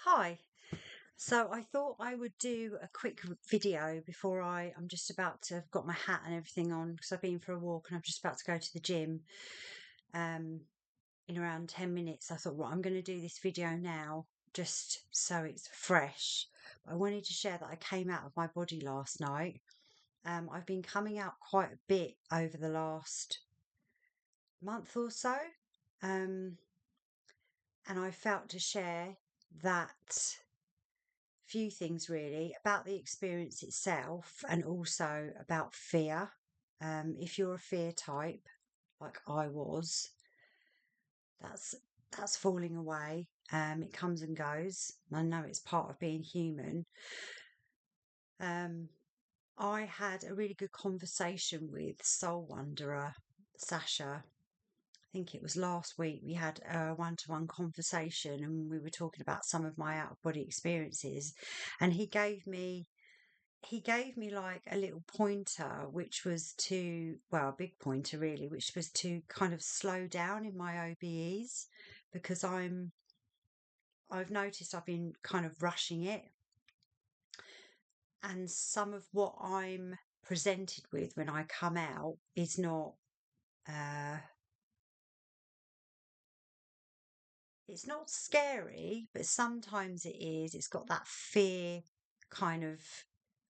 Hi. So I thought I would do a quick video before I'm just about to have got my hat and everything on because I've been for a walk and I'm just about to go to the gym um in around 10 minutes. I thought, right, I'm going to do this video now just so it's fresh. I wanted to share that I came out of my body last night. I've been coming out quite a bit over the last month or so. Um, and I felt to share that few things really about the experience itself and also about fear. If you're a fear type, like I was, that's that's falling away. It comes and goes. I know it's part of being human. Um, I had a really good conversation with Soul Wanderer Sasha. I think it was last week. We had a one-to-one conversation, and we were talking about some of my out-of-body experiences, and he gave me like a little pointer, which was to, well, a big pointer really, which was to kind of slow down in my OBEs because I've noticed I've been kind of rushing it. And some of what I'm presented with when I come out is not, uh, it's not scary, but sometimes it is. It's got that fear kind of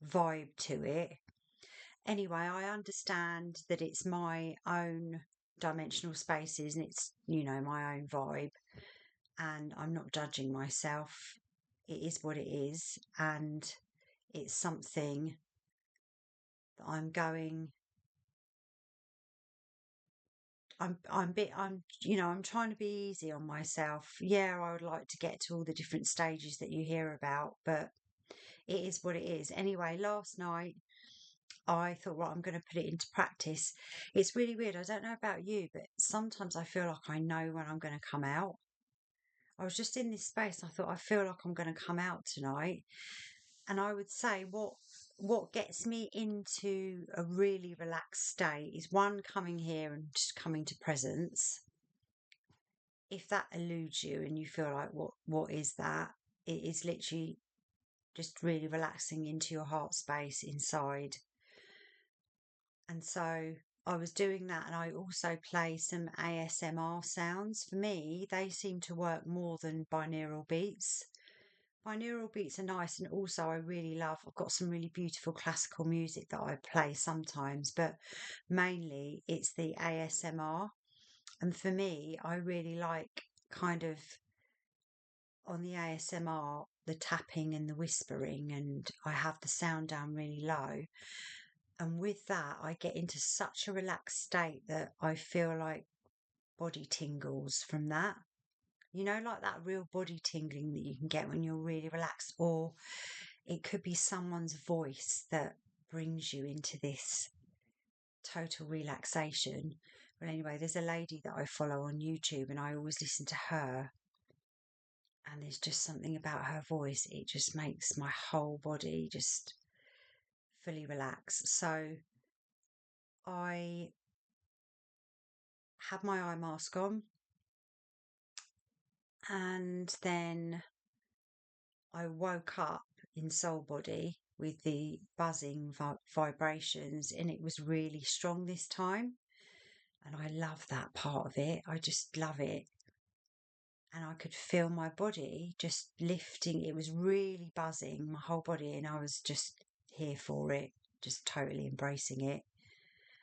vibe to it. Anyway, I understand that it's my own dimensional spaces and it's, my own vibe. And I'm not judging myself. It is what it is. And it's something that I'm trying to be easy on myself. Yeah, I would like to get to all the different stages that you hear about, but it is what it is. Anyway, last night, I thought, right, I'm going to put it into practice. It's really weird. I don't know about you, but sometimes I feel like I know when I'm going to come out. I was just in this space. I thought, I feel like I'm going to come out tonight. And I would say what gets me into a really relaxed state is one, coming here and just coming to presence. If that eludes you and you feel like what is that? It is literally just really relaxing into your heart space inside. And so I was doing that, and I also play some ASMR sounds. For me, they seem to work more than binaural beats. Binaural beats are nice, and also I really love, I've got some really beautiful classical music that I play sometimes, but mainly it's the ASMR. And for me, I really like kind of on the ASMR, the tapping and the whispering, and I have the sound down really low. And with that, I get into such a relaxed state that I feel like body tingles from that. Like that real body tingling that you can get when you're really relaxed, or it could be someone's voice that brings you into this total relaxation. But anyway, there's a lady that I follow on YouTube and I always listen to her. And there's just something about her voice, it just makes my whole body just fully relax. So I had my eye mask on, and then I woke up in soul body with the buzzing vibrations, and it was really strong this time. And I love that part of it. I just love it. And I could feel my body just lifting. It was really buzzing my whole body, and I was just here for it, just totally embracing it.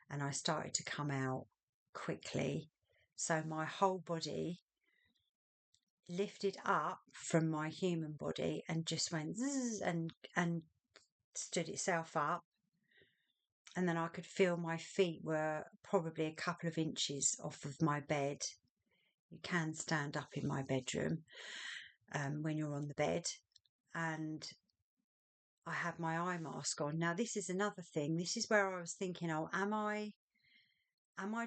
And I started to come out quickly. So my whole body lifted up from my human body and just went zzz and stood itself up. And then I could feel my feet were probably a couple of inches off of my bed. You can stand up in my bedroom when you're on the bed. And I had my eye mask on. Now, this is another thing. This is where I was thinking, oh, am I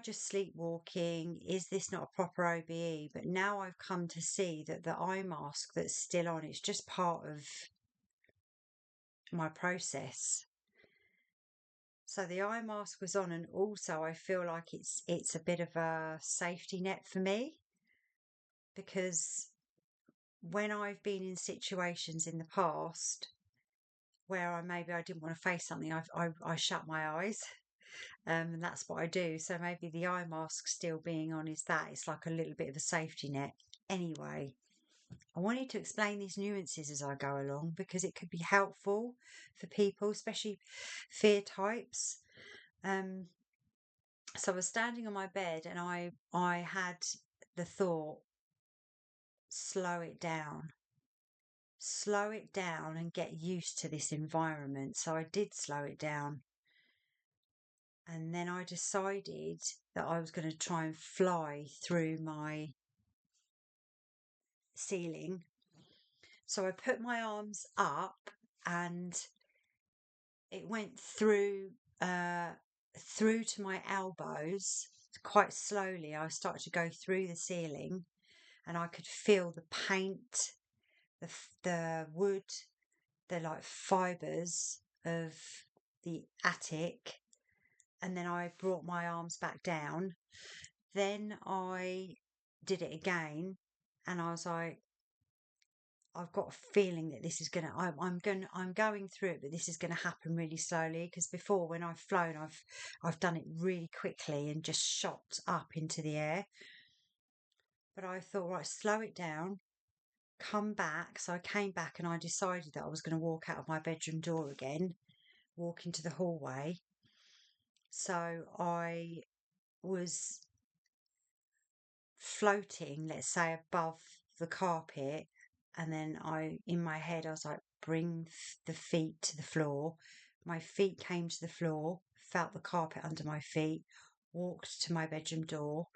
just sleepwalking? Is this not a proper OBE? But now I've come to see that the eye mask that's still on is just part of my process. So the eye mask was on, and also I feel like it's a bit of a safety net for me, because when I've been in situations in the past where I didn't want to face something, I shut my eyes. And that's what I do. So maybe the eye mask still being on is that it's like a little bit of a safety net. Anyway, I wanted to explain these nuances as I go along because it could be helpful for people, especially fear types. So I was standing on my bed and I had the thought, slow it down and get used to this environment. So I did slow it down. And then I decided that I was going to try and fly through my ceiling. So I put my arms up and it went through to my elbows. Quite slowly I started to go through the ceiling and I could feel the paint, the wood, the like fibres of the attic. And then I brought my arms back down. Then I did it again and I was like, I've got a feeling that this is I'm going through it, but this is gonna happen really slowly. Because before, when I've flown, I've done it really quickly and just shot up into the air. But I thought, right, slow it down, come back. So I came back and I decided that I was going to walk out of my bedroom door again, walk into the hallway. So I was floating, let's say, above the carpet. And then in my head, I was like, bring the feet to the floor. My feet came to the floor, felt the carpet under my feet, walked to my bedroom door.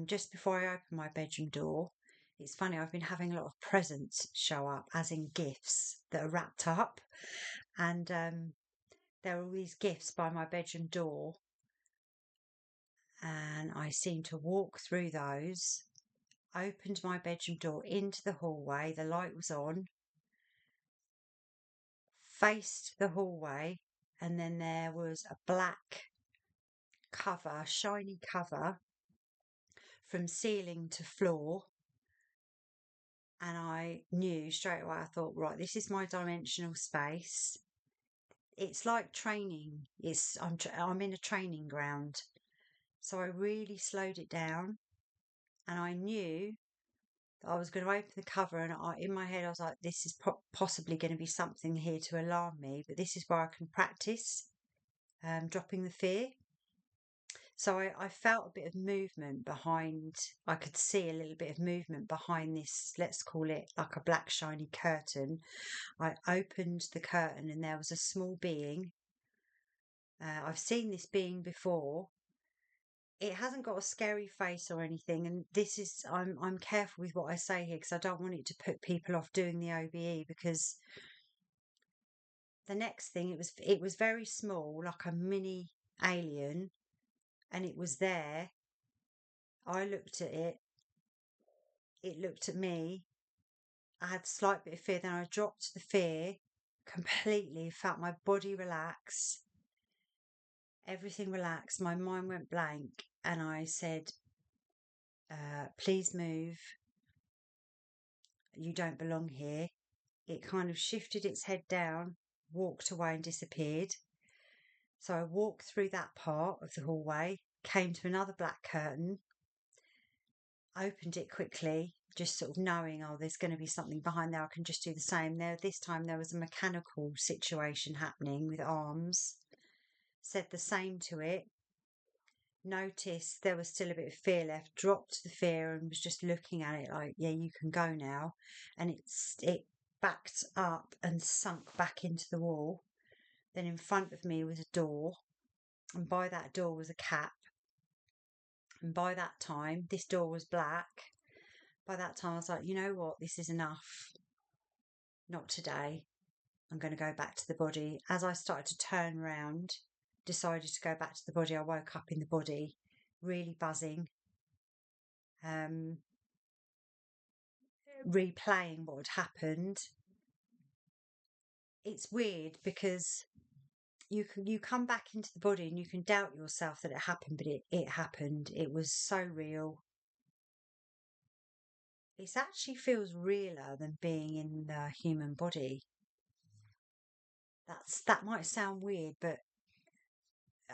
Just before I opened my bedroom door, it's funny, I've been having a lot of presents show up, as in gifts that are wrapped up. And there are all these gifts by my bedroom door. And I seemed to walk through those, opened my bedroom door into the hallway, the light was on, faced the hallway, and then there was a black cover, shiny cover, from ceiling to floor. And I knew straight away, I thought, right, this is my dimensional space. It's like training. I'm in a training ground. So I really slowed it down and I knew that I was going to open the cover and in my head I was like, this is possibly going to be something here to alarm me, but this is where I can practice dropping the fear. So I felt a bit of movement behind, I could see a little bit of movement behind this, let's call it like a black shiny curtain. I opened the curtain and there was a small being. I've seen this being before. It hasn't got a scary face or anything, and this is I'm careful with what I say here because I don't want it to put people off doing the OBE, because the next thing, it was very small, like a mini alien, and it was there. I looked at it, it looked at me. I had a slight bit of fear, then I dropped the fear completely, felt my body relax, everything relaxed, my mind went blank, and I said, please move, you don't belong here. It kind of shifted its head down, walked away and disappeared. So I walked through that part of the hallway, came to another black curtain, opened it quickly, just sort of knowing, oh, there's going to be something behind there, I can just do the same. This time there was a mechanical situation happening with arms. Said the same to it. Noticed there was still a bit of fear left, dropped the fear and was just looking at it like, yeah, you can go now. And it backed up and sunk back into the wall. Then in front of me was a door, and by that door was a cap. And by that time, this door was black. By that time, I was like, you know what? This is enough. Not today. I'm going to go back to the body. As I started to turn round, decided to go back to the body, I woke up in the body, really buzzing, replaying what had happened. It's weird because you come back into the body and you can doubt yourself that it happened, but it happened. It was so real. it actually feels realer than being in the human body. That might sound weird, but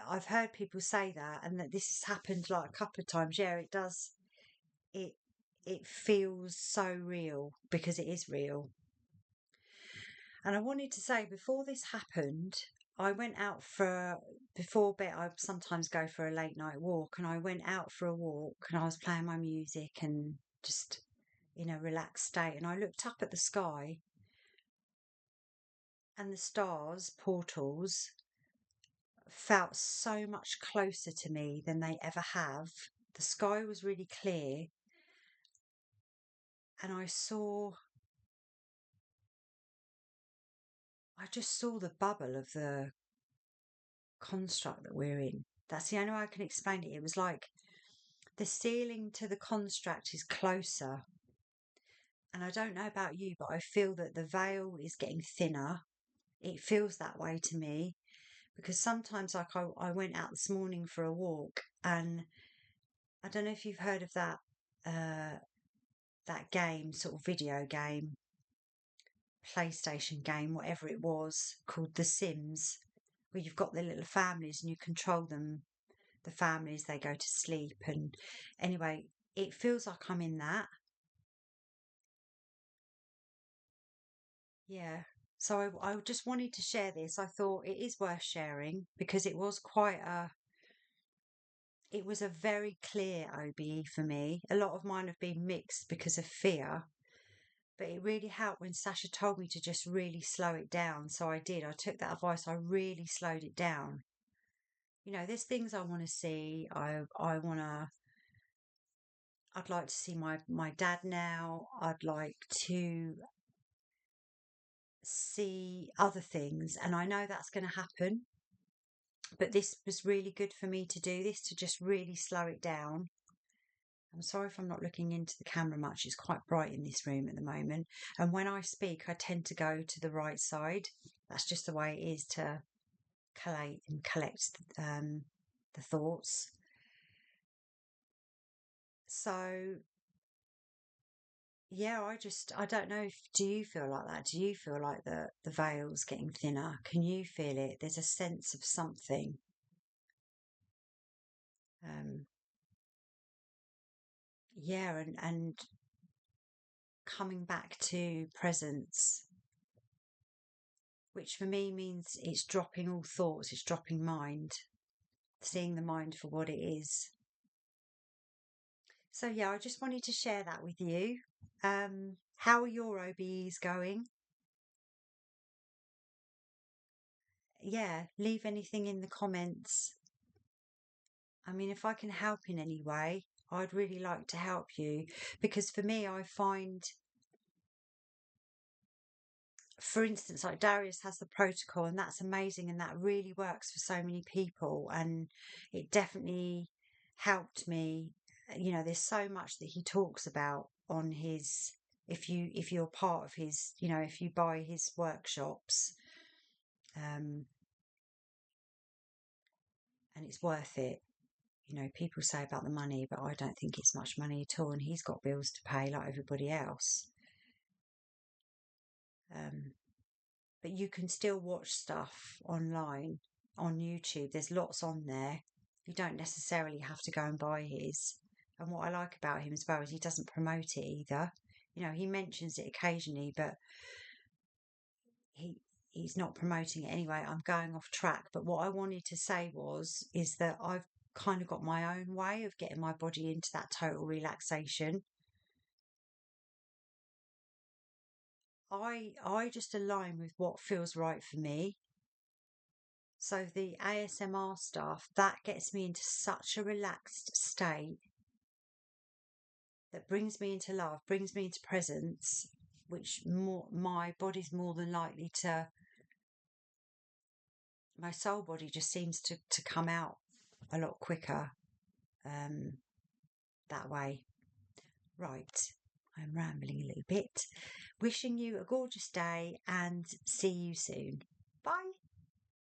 I've heard people say that, and that this has happened like a couple of times. Yeah, it does. It it feels so real because it is real. And I wanted to say, before this happened, I went out before bed. I sometimes go for a late night walk, and I went out for a walk, and I was playing my music and just in a relaxed state. And I looked up at the sky, and the stars, portals, felt so much closer to me than they ever have. The sky was really clear, and I just saw the bubble of the construct that we're in. That's the only way I can explain it. It was like the ceiling to the construct is closer. And I don't know about you, but I feel that the veil is getting thinner. It feels that way to me because sometimes, like I went out this morning for a walk, and I don't know if you've heard of that game, sort of video game, PlayStation game, whatever it was, called The Sims, where you've got the little families and you control them, the families, they go to sleep. And anyway, it feels like I'm in that. Yeah. So I just wanted to share this. I thought it is worth sharing because it was a very clear OBE for me. A lot of mine have been mixed because of fear, but it really helped when Sasha told me to just really slow it down. So I did. I took that advice. I really slowed it down. There's things I want to see. I'd like to see my dad now. I'd like to see other things, and I know that's going to happen. But this was really good for me to do this, to just really slow it down. I'm sorry if I'm not looking into the camera much. It's quite bright in this room at the moment. And when I speak, I tend to go to the right side. That's just the way it is to collate and collect the thoughts. So, yeah, I don't know do you feel like that? Do you feel like the veil's getting thinner? Can you feel it? There's a sense of something. Um, yeah, and coming back to presence, which for me means it's dropping all thoughts, it's dropping mind, seeing the mind for what it is. So, yeah, I just wanted to share that with you. How are your OBEs going? Yeah, leave anything in the comments. I mean, if I can help in any way, I'd really like to help you because for me, I find, for instance, like Darius has the protocol, and that's amazing, and that really works for so many people, and it definitely helped me. There's so much that he talks about on his, if you're part of his, if you buy his workshops, um, and it's worth it. People say about the money, but I don't think it's much money at all, and he's got bills to pay like everybody else. Um, but you can still watch stuff online on YouTube. There's lots on there. You don't necessarily have to go and buy his. And what I like about him as well is he doesn't promote it either. He mentions it occasionally, but he's not promoting it anyway. I'm going off track. But what I wanted to say is that I've kind of got my own way of getting my body into that total relaxation. I just align with what feels right for me. So the ASMR stuff, that gets me into such a relaxed state that brings me into love, brings me into presence, which my body's more than likely to, my soul body just seems to come out a lot quicker that way. Right, I'm rambling a little bit. Wishing you a gorgeous day and see you soon. Bye.